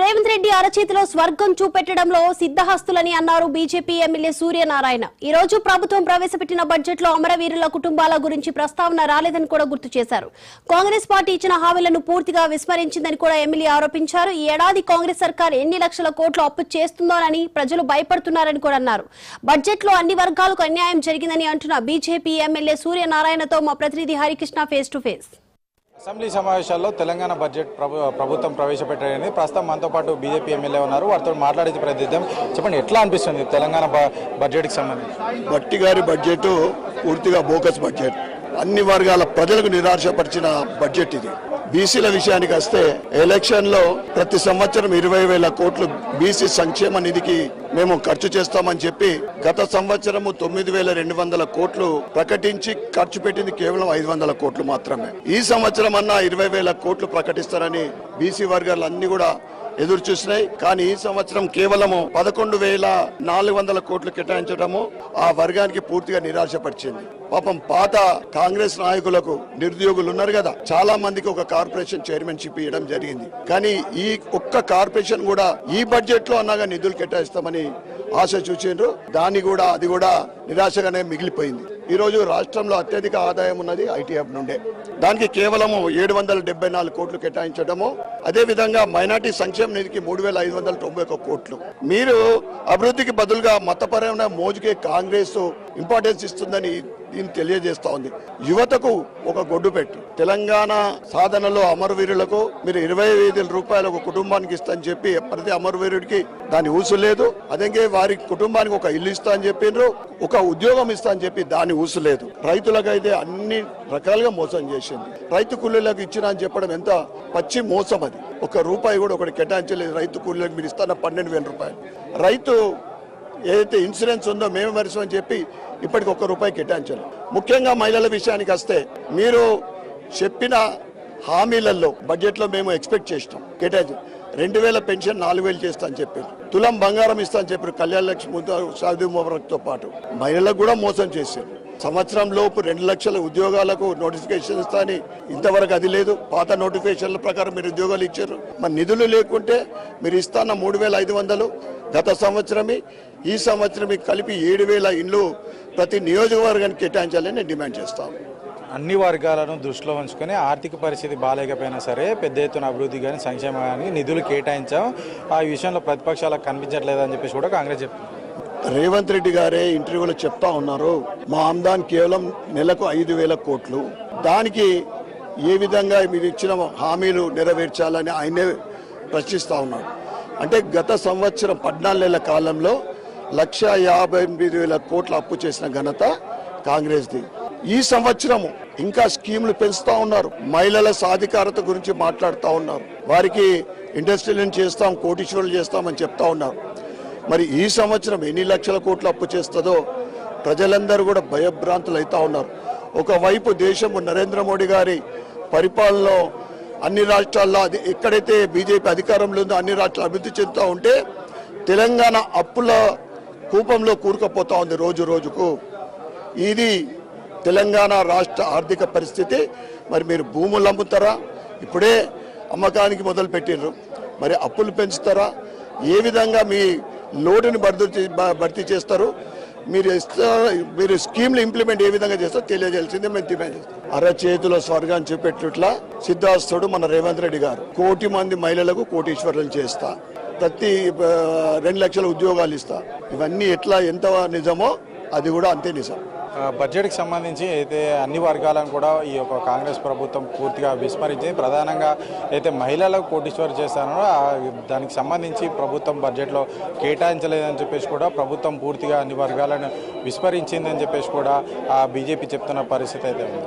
రేవంత్ రెడ్డి అరచేతిలో స్వర్గం చూపెట్టడంలో సిద్ధహస్తులని అన్నారు బీజేపీ ఎమ్మెల్యే సూర్యనారాయణ. ఈ రోజు ప్రభుత్వం ప్రవేశపెట్టిన బడ్జెట్ లో అమరవీరుల కుటుంబాల గురించి ప్రస్తావన రాలేదని కూడా గుర్తు చేశారు. కాంగ్రెస్ పార్టీ ఇచ్చిన హామీలను పూర్తిగా విస్మరించిందని కూడా ఎమ్మెల్యే ఆరోపించారు. ఈ ఏడాది కాంగ్రెస్ సర్కార్ ఎన్ని లక్షల కోట్లు అప్పు చేస్తుందోనని ప్రజలు భయపడుతున్నారని కూడా అన్నారు. బడ్జెట్ లో అన్ని వర్గాలకు అన్యాయం జరిగిందని అంటున్న బీజేపీ ఎమ్మెల్యే సూర్యనారాయణతో మా ప్రతినిధి Harikrishna face to face. Assembly సమావేశాల్లో తెలంగాణ బడ్జెట్ ప్రభుత్వం ప్రవేశపెట్టారని ప్రస్తుతం మనతో పాటు బీజేపీ ఎమ్మెల్యే ఉన్నారు. వారితో మాట్లాడేది ప్రయత్నిద్దాం. చెప్పండి, ఎట్లా అనిపిస్తుంది తెలంగాణ బడ్జెట్కి సంబంధించి? భట్టి గారి బడ్జెట్ పూర్తిగా బోకస్ బడ్జెట్, అన్ని వర్గాల ప్రజలకు నిరాశపరిచిన బడ్జెట్ ఇది. బీసీల విషయానికి వస్తే ఎలక్షన్ లో ప్రతి సంవత్సరం 20,000 కోట్లు బీసీ సంక్షేమ నిధికి మేము ఖర్చు చేస్తామని చెప్పి గత సంవత్సరం 9,200 కోట్లు ప్రకటించి ఖర్చు పెట్టింది కేవలం 500 కోట్లు మాత్రమే. ఈ సంవత్సరం అన్నా 20,000 కోట్లు ప్రకటిస్తారని బీసీ వర్గాలన్నీ కూడా ఎదురు చూసినాయి. కానీ ఈ సంవత్సరం కేవలము 11,400 కోట్లు కేటాయించడము ఆ వర్గానికి పూర్తిగా నిరాశపరిచింది. పాపం పాత కాంగ్రెస్ నాయకులకు నిరుద్యోగులు ఉన్నారు కదా, చాలా మందికి ఒక కార్పొరేషన్ చైర్మన్షిప్ ఇవ్వడం జరిగింది. కానీ ఈ ఒక్క కార్పొరేషన్ కూడా ఈ బడ్జెట్ లో అన్నగా నిధులు కేటాయిస్తామని ఆశ చూసిండ్రు. అది కూడా నిరాశగానే మిగిలిపోయింది. ఈ రోజు రాష్ట్రంలో అత్యధిక ఆదాయం ఉన్నది ఐటీఎఫ్ నుండే. దానికి కేవలము 774 కోట్లు కేటాయించడము, అదే విధంగా మైనార్టీ సంక్షేమ నిధికి 3,591 కోట్లు. మీరు అభివృద్ధికి బదులుగా మతపరమైన మోజుకే కాంగ్రెస్ ఇంపార్టెన్స్ ఇస్తుందని దీన్ని తెలియజేస్తా ఉంది. యువతకు ఒక గొడ్డు పెట్టి తెలంగాణ సాధనలో అమరవీరులకు మీరు 25,000 రూపాయలు ఒక కుటుంబానికి ఇస్తా అని చెప్పి ప్రతి అమరవీరుడికి దాని ఊసు లేదు. అదే వారి కుటుంబానికి ఒక ఇల్లు ఇస్తా అని చెప్పిండ్రు, ఒక ఉద్యోగం ఇస్తా అని చెప్పి దాని ఊసు లేదు. రైతులకైతే అన్ని రకాలుగా మోసం చేసింది. రైతు కూలీలకు ఇచ్చినా అని చెప్పడం ఎంత పచ్చి మోసం అది. 1 రూపాయి కూడా ఒకటి కేటాయించలేదు. రైతు కూలీలకు మీరు ఇస్తాన 12,000 రూపాయలు. రైతు ఏదైతే ఇన్సూరెన్స్ ఉందో మేము మరిసమని చెప్పి ఇప్పటికి 1 రూపాయి కేటాయించాలి. ముఖ్యంగా మహిళల విషయానికి వస్తే మీరు చెప్పిన హామీలలో బడ్జెట్ లో మేము ఎక్స్పెక్ట్ చేస్తాం కేటాయించాం. 2,000 పెన్షన్ 4,000 చేస్తా అని చెప్పారు. తులం బంగారం ఇస్తా అని చెప్పారు. కళ్యాణ లక్ష్మి షాదీ ముబారక్ తో పాటు మహిళలకు కూడా మోసం చేశారు. సంవత్సరం లోపు 2 లక్షల ఉద్యోగాలకు నోటిఫికేషన్ ఇస్తా అని ఇంతవరకు అది లేదు. పాత నోటిఫికేషన్ల ప్రకారం మీరు ఉద్యోగాలు ఇచ్చారు. మరి నిధులు లేకుంటే మీరు ఇస్తాన్న 3,500 గత సంవత్సరమే ఈ సంవత్సరం కలిపి 7,000 ఇండ్లు ప్రతి నియోజకవర్గానికి కేటాయించాలని నేను డిమాండ్ చేస్తాను. అన్ని వర్గాలను దృష్టిలో ఉంచుకొని ఆర్థిక పరిస్థితి బాగాలేకపోయినా సరే పెద్ద ఎత్తున అభివృద్ధి కానీ సంక్షేమ కానీ నిధులు కేటాయించాం. ఆ విషయంలో ప్రతిపక్షాలకు కనిపించట్లేదని చెప్పేసి కూడా కాంగ్రెస్ చెప్తుంది. రేవంత్ రెడ్డి గారే ఇంటర్వ్యూలో చెప్తా ఉన్నారు, మా ఆమ్దాన్ కేవలం నెలకు 5,000 కోట్లు. దానికి ఏ విధంగా మీరు ఇచ్చిన హామీలు నెరవేర్చాలని ఆయనే ప్రశ్నిస్తా ఉన్నాడు. అంటే గత సంవత్సరం 14 నెలల కాలంలో 1,58,000 కోట్ల అప్పు చేసిన ఘనత కాంగ్రెస్ది. ఈ సంవత్సరము ఇంకా స్కీములు పెంచుతా ఉన్నారు. మహిళల సాధికారత గురించి మాట్లాడుతూ ఉన్నారు. వారికి ఇండస్ట్రీలను చేస్తాం, కోటీశ్వరులు చేస్తామని చెప్తా ఉన్నారు. మరి ఈ సంవత్సరం ఎన్ని లక్షల కోట్ల అప్పు చేస్తుందో ప్రజలందరూ కూడా భయభ్రాంతులు అవుతా ఉన్నారు. ఒకవైపు దేశము నరేంద్ర మోడీ గారి పరిపాలనలో అన్ని రాష్ట్రాల్లో ఎక్కడైతే బీజేపీ అధికారంలో ఉందో అన్ని రాష్ట్రాలు అభివృద్ధి చెందుతూ ఉంటే తెలంగాణ అప్పుల కూపంలో కూరుకుపోతా ఉంది రోజు రోజుకు. ఇది తెలంగాణ రాష్ట్ర ఆర్థిక పరిస్థితి. మరి మీరు భూములు అమ్ముతారా? ఇప్పుడే అమ్మకానికి మొదలు పెట్టిర్రు. మరి అప్పులు పెంచుతారా? ఏ విధంగా మీ లోటుని భర్తీ చేస్తారు? మీరు స్కీమ్లు ఇంప్లిమెంట్ ఏ విధంగా చేస్తారో తెలియజేయాల్సిందే మేము డిమాండ్ చేస్తాం. అరచేతిలో స్వర్గాన్ని చూపెట్టుట్లా సిద్ధాస్తుడు మన రేవంత్ రెడ్డి గారు 1 కోటి మంది మహిళలకు కోటీశ్వరులను చేస్తా, ప్రతి 2 లక్షల ఉద్యోగాలు ఇస్తా. ఇవన్నీ ఎట్లా ఎంత నిజమో అది కూడా అంతే నిజం. బడ్జెట్కి సంబంధించి అయితే అన్ని వర్గాలను కూడా ఈ యొక్క కాంగ్రెస్ ప్రభుత్వం పూర్తిగా విస్మరించింది. ప్రధానంగా అయితే మహిళలకు కోటీశ్వరు చేస్తారో దానికి సంబంధించి ప్రభుత్వం బడ్జెట్లో కేటాయించలేదని చెప్పేసి కూడా ప్రభుత్వం పూర్తిగా అన్ని వర్గాలను విస్మరించిందని చెప్పేసి కూడా బీజేపీ చెప్తున్న పరిస్థితి అయితే ఉంది.